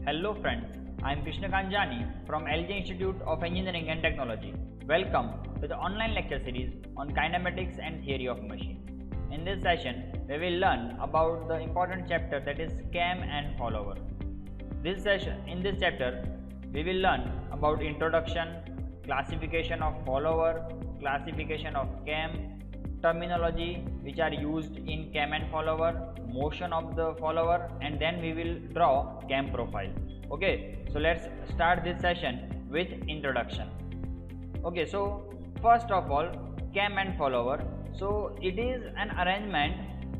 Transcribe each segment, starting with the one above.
Hello friends, I am Krishna Kanjani from LJ Institute of Engineering and Technology. Welcome to the online lecture series on kinematics and theory of machine. In this session, we will learn about the important chapter that is cam and follower. In this chapter, we will learn about introduction, classification of follower, classification of cam, terminology which are used in cam and follower, motion of the follower, and then we will draw cam profile. Okay, so let's start this session with introduction. Okay, so first of all, cam and follower. So it is an arrangement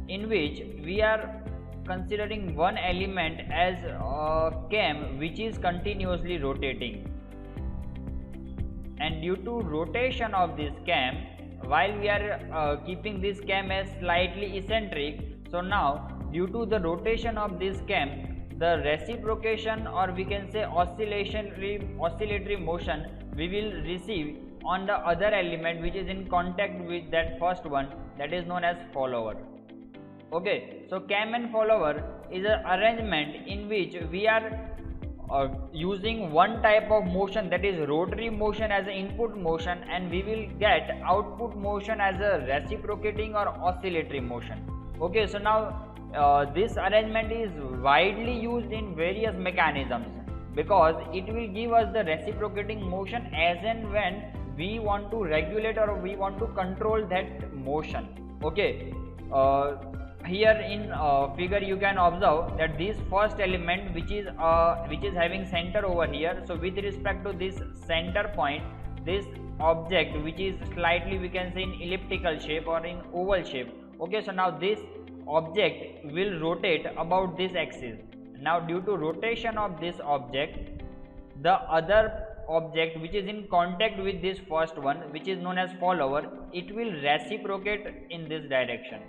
in which we are considering one element as a cam which is continuously rotating, and due to rotation of this cam, while we are keeping this cam as slightly eccentric, so now due to the rotation of this cam, the reciprocation, or we can say oscillatory motion we will receive on the other element which is in contact with that first one, that is known as follower. Okay, so cam and follower is an arrangement in which we are using one type of motion, that is rotary motion, as an input motion, and we will get output motion as a reciprocating or oscillatory motion. Okay, so now this arrangement is widely used in various mechanisms because it will give us the reciprocating motion as and when we want to regulate or we want to control that motion. Okay, here in figure you can observe that this first element which is having center over here, so with respect to this center point, this object which is slightly, we can say, in elliptical shape or in oval shape. Okay, so now this object will rotate about this axis. Now due to rotation of this object, the other object which is in contact with this first one, which is known as follower, it will reciprocate in this direction.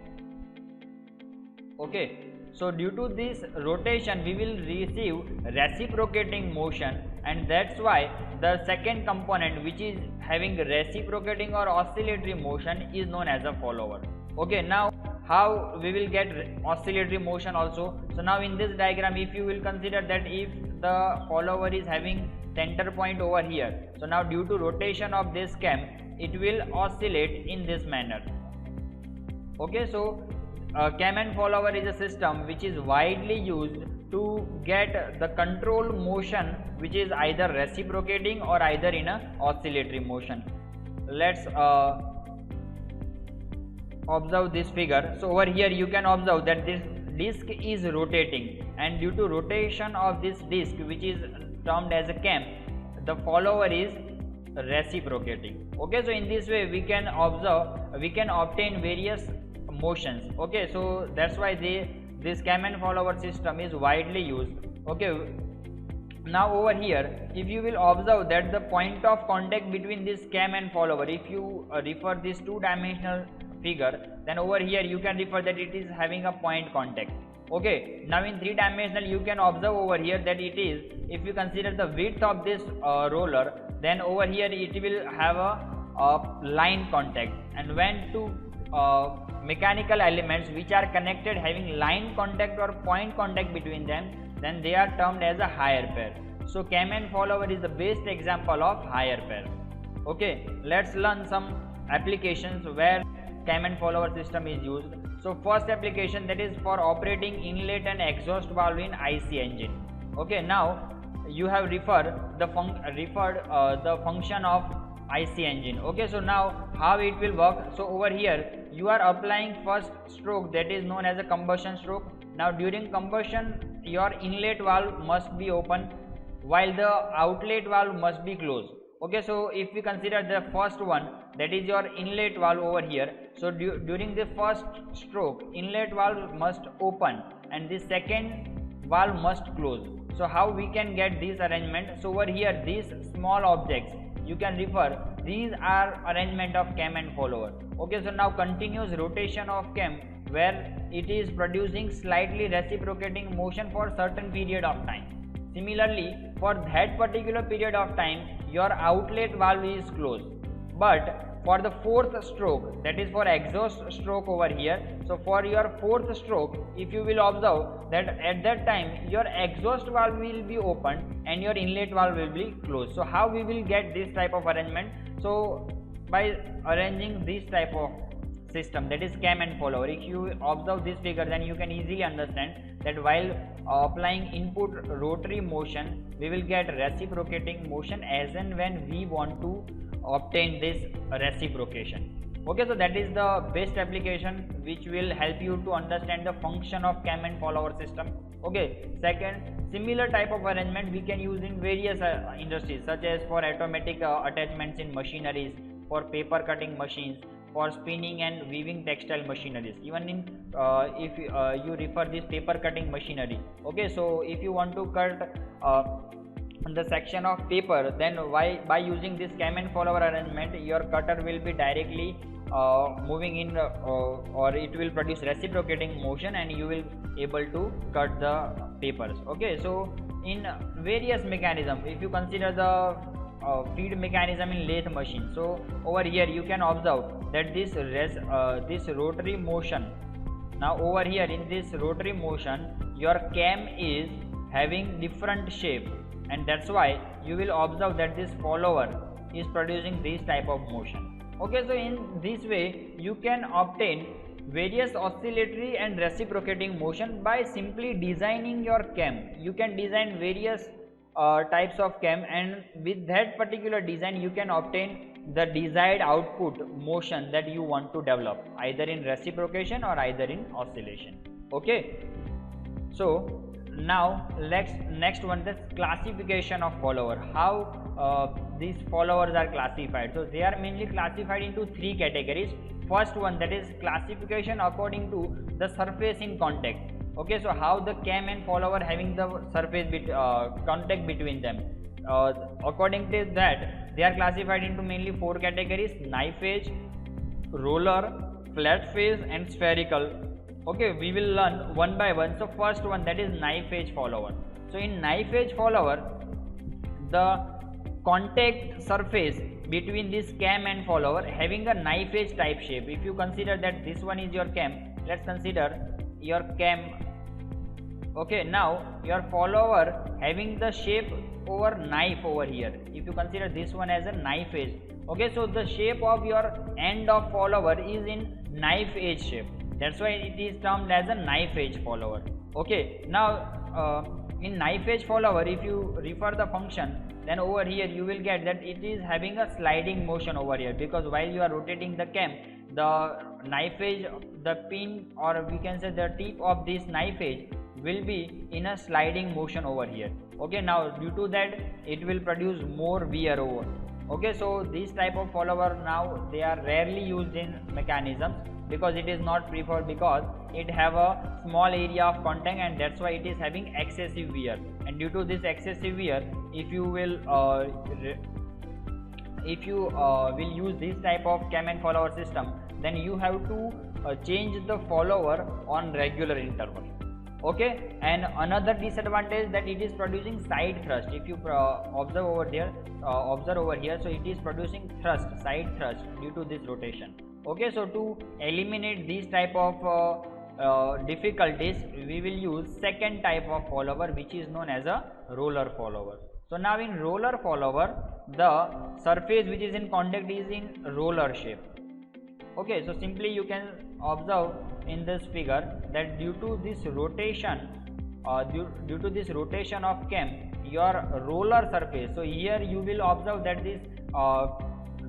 Okay, so due to this rotation we will receive reciprocating motion, and that's why the second component which is having reciprocating or oscillatory motion is known as a follower. Okay, now how we will get oscillatory motion also? So now in this diagram, if you will consider that if the follower is having center point over here, so now due to rotation of this cam, it will oscillate in this manner. Okay, so cam and follower is a system which is widely used to get the control motion which is either reciprocating or either in a oscillatory motion. Let's observe this figure. So over here you can observe that this disc is rotating, and due to rotation of this disc, which is termed as a cam, the follower is reciprocating. Okay, so in this way we can obtain various motions. Okay, so that's why this cam and follower system is widely used. Okay, now over here if you will observe that the point of contact between this cam and follower, if you refer this two-dimensional figure, then over here you can refer that it is having a point contact. Okay, now in three-dimensional you can observe over here that it is, if you consider the width of this roller, then over here it will have a line contact, and when two mechanical elements which are connected having line contact or point contact between them, then they are termed as a higher pair. So cam and follower is the best example of higher pair. Okay, let's learn some applications where cam and follower system is used. So first application, that is for operating inlet and exhaust valve in IC engine. Okay, now you have referred the function of IC engine. Okay, so now how it will work? So over here you are applying first stroke, that is known as a combustion stroke. Now during combustion your inlet valve must be open while the outlet valve must be closed. Okay, so if we consider the first one, that is your inlet valve over here, so during the first stroke inlet valve must open and the second valve must close. So how we can get this arrangement? So over here these small objects you can refer, these are arrangement of cam and follower. Okay, so now continuous rotation of cam where it is producing slightly reciprocating motion for certain period of time. Similarly, for that particular period of time your outlet valve is closed. but for the fourth stroke, that is for exhaust stroke over here, so for your fourth stroke, if you will observe that at that time your exhaust valve will be open and your inlet valve will be closed. So how we will get this type of arrangement? So by arranging this type of system, that is cam and follower, if you observe this figure, then you can easily understand that while applying input rotary motion, we will get reciprocating motion as and when we want to obtain this reciprocation. Okay, so that is the best application which will help you to understand the function of cam and follower system. Okay, second, similar type of arrangement we can use in various industries, such as for automatic attachments in machineries, for paper cutting machines, for spinning and weaving textile machineries. Even in if you refer this paper cutting machinery, okay, so if you want to cut the section of paper, then by using this cam and follower arrangement, your cutter will be directly moving in or it will produce reciprocating motion and you will able to cut the papers. Okay, so in various mechanism, if you consider the feed mechanism in lathe machine, so over here you can observe that this rotary motion, now over here in this rotary motion your cam is having different shape, and that's why you will observe that this follower is producing this type of motion. Okay, so in this way you can obtain various oscillatory and reciprocating motion by simply designing your cam. You can design various types of cam, and with that particular design you can obtain the desired output motion that you want to develop, either in reciprocation or either in oscillation. Okay, so now next one, the classification of follower. How these followers are classified? So they are mainly classified into three categories. First one, that is classification according to the surface in contact. Okay, so how the cam and follower having the surface contact between them. According to that, they are classified into mainly four categories: knife edge, roller, flat face, and spherical. Okay, we will learn one by one. So first one, that is knife edge follower. So in knife edge follower, the contact surface between this cam and follower having a knife edge type shape. If you consider that this one is your cam, let's consider your cam. Okay, now your follower having the shape over knife over here. If you consider this one as a knife edge, okay, so the shape of your end of follower is in knife edge shape. That's why it is termed as a knife edge follower. Okay, now in knife edge follower, if you refer the function, then over here you will get that it is having a sliding motion over here, because while you are rotating the cam, the knife edge, the pin, or we can say the tip of this knife edge will be in a sliding motion over here. Okay, now due to that it will produce more wear over. Okay, so this type of follower, now they are rarely used in mechanisms because it is not preferred, because it have a small area of contact, and that's why it is having excessive wear. And due to this excessive wear, if you will use this type of cam and follower system, then you have to change the follower on regular interval. Okay, and another disadvantage, that it is producing side thrust. If you observe over here, so it is producing side thrust due to this rotation. Okay, so to eliminate these type of difficulties, we will use second type of follower, which is known as a roller follower. So now in roller follower, the surface which is in contact is in roller shape. Okay, so simply you can observe in this figure that due to this rotation, due to this rotation of cam, your roller surface. So here you will observe that this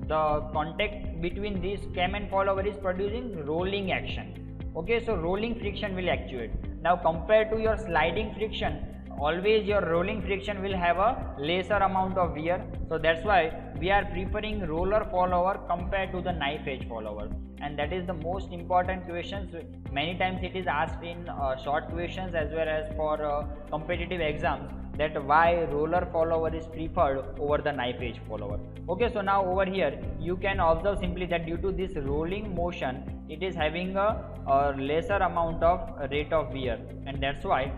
the contact between this cam and follower is producing rolling action. Okay, so rolling friction will actuate. Now compared to your sliding friction, always your rolling friction will have a lesser amount of wear. So that's why we are preferring roller follower compared to the knife edge follower. And that is the most important questions. Many times it is asked in short questions as well as for competitive exams, that why roller follower is preferred over the knife edge follower. Okay, so now over here you can observe simply that due to this rolling motion, it is having a lesser amount of rate of wear, and that's why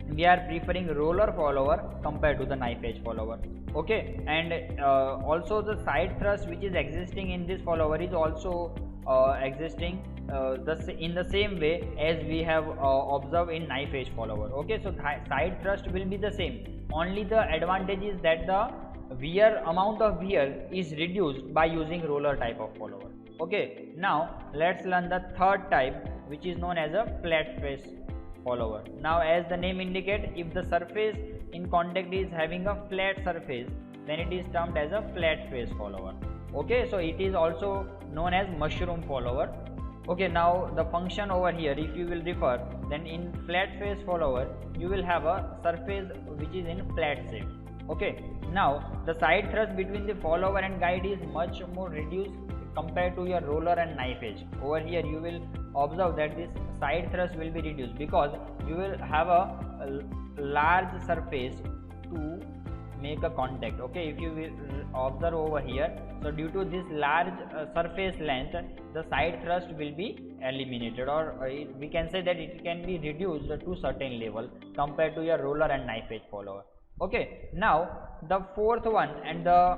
we are preferring roller follower compared to the knife edge follower. Okay, and also the side thrust which is existing in this follower is also existing in the same way as we have observed in knife edge follower. Okay, so side thrust will be the same, only the advantage is that the amount of wear is reduced by using roller type of follower. Okay, now let's learn the third type, which is known as a flat face follower. Now, as the name indicates, if the surface in contact is having a flat surface, then it is termed as a flat face follower. Okay, so it is also known as mushroom follower. Okay, now the function over here, if you will refer, then in flat face follower you will have a surface which is in flat shape. Okay, now the side thrust between the follower and guide is much more reduced compared to your roller and knife edge. Over here you will observe that this side thrust will be reduced because you will have a large surface to make a contact. Okay, if you will observe over here, so due to this large surface length, the side thrust will be eliminated, or we can say that it can be reduced to certain level compared to your roller and knife edge follower. Okay, now the fourth one and the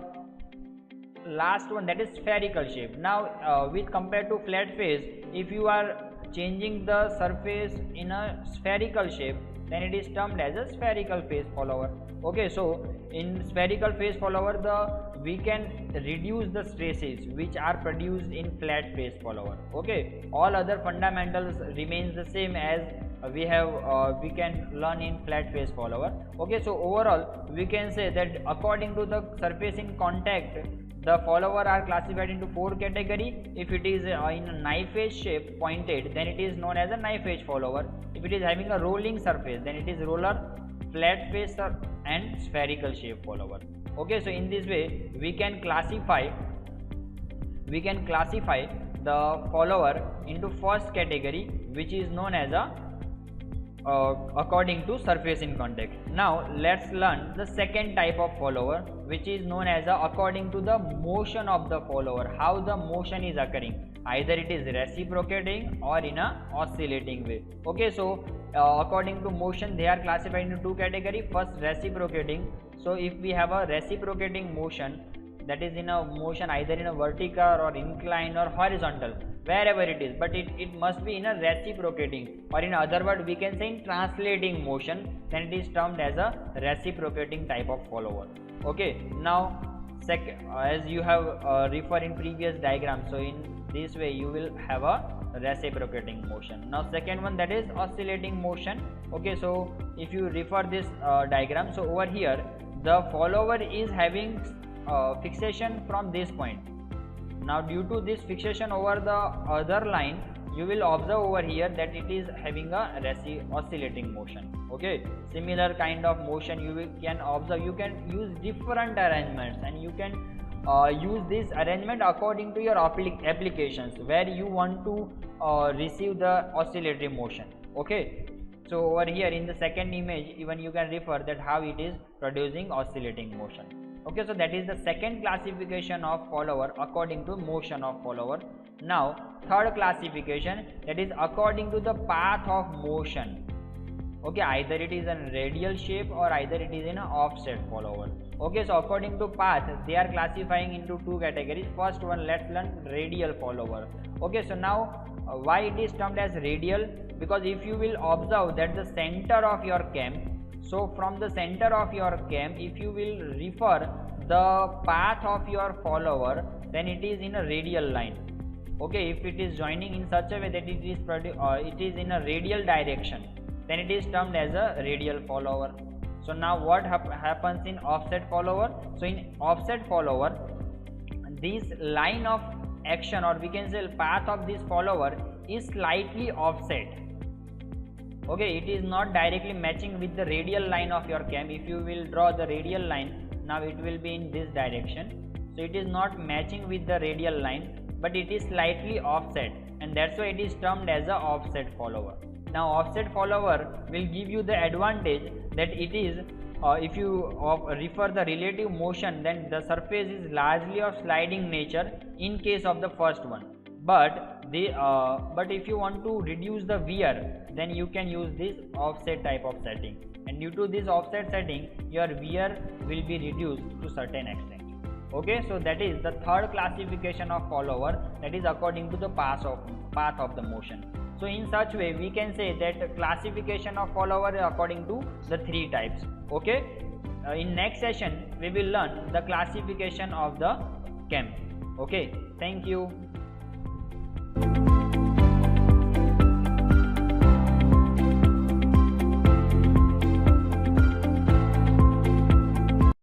last one, that is spherical shape. Now with compared to flat face, if you are changing the surface in a spherical shape, then it is termed as a spherical face follower. Okay, so in spherical face follower, we can reduce the stresses which are produced in flat face follower. Okay, all other fundamentals remains the same as we can learn in flat face follower. Okay, so overall we can say that according to the surface in contact, the follower are classified into 4 category. If it is in a knife edge shape pointed, then it is known as a knife edge follower. If it is having a rolling surface, then it is roller, flat face and spherical shape follower. Okay, so in this way we can classify the follower into first category, which is known as a according to surface in contact. Now let's learn the second type of follower, which is known as according to the motion of the follower, how the motion is occurring, either it is reciprocating or in a oscillating way. Okay, so according to motion they are classified into 2 categories. First, reciprocating. So if we have a reciprocating motion, that is in a motion either in a vertical or inclined or horizontal, wherever it is, but it must be in a reciprocating, or in other words we can say in translating motion, then it is termed as a reciprocating type of follower. Okay, now as you have referred in previous diagram, so in this way you will have a reciprocating motion. Now second one, that is oscillating motion. Okay, so if you refer this diagram, so over here the follower is having fixation from this point. Now due to this fixation over the other line, you will observe over here that it is having a oscillating motion. Okay, similar kind of motion you can observe. You can use different arrangements, and you can use this arrangement according to your applications where you want to receive the oscillatory motion. Okay, so over here in the second image even you can refer that how it is producing oscillating motion. Okay, so that is the second classification of follower according to motion of follower. Now third classification, that is according to the path of motion. Okay, either it is a radial shape or either it is in an offset follower. Okay, so according to path they are classifying into 2 categories. First one, let's learn radial follower. Okay, so now why it is termed as radial? Because if you will observe that the center of your cam, so from the center of your cam, if you will refer the path of your follower, then it is in a radial line. Okay, if it is joining in such a way that it is in a radial direction, then it is termed as a radial follower. So now what happens in offset follower? So in offset follower, this line of action, or we can say path of this follower, is slightly offset. Okay, it is not directly matching with the radial line of your cam. If you will draw the radial line, now it will be in this direction, so it is not matching with the radial line, but it is slightly offset, and that's why it is termed as a offset follower. Now offset follower will give you the advantage that it is if you refer the relative motion, then the surface is largely of sliding nature in case of the first one. but if you want to reduce the wear, then you can use this offset type of setting, and due to this offset setting your wear will be reduced to certain extent. Okay, so that is the third classification of follower, that is according to the path of the motion. So in such way we can say that classification of follower is according to the three types. Okay, in next session we will learn the classification of the cam. Okay, thank you.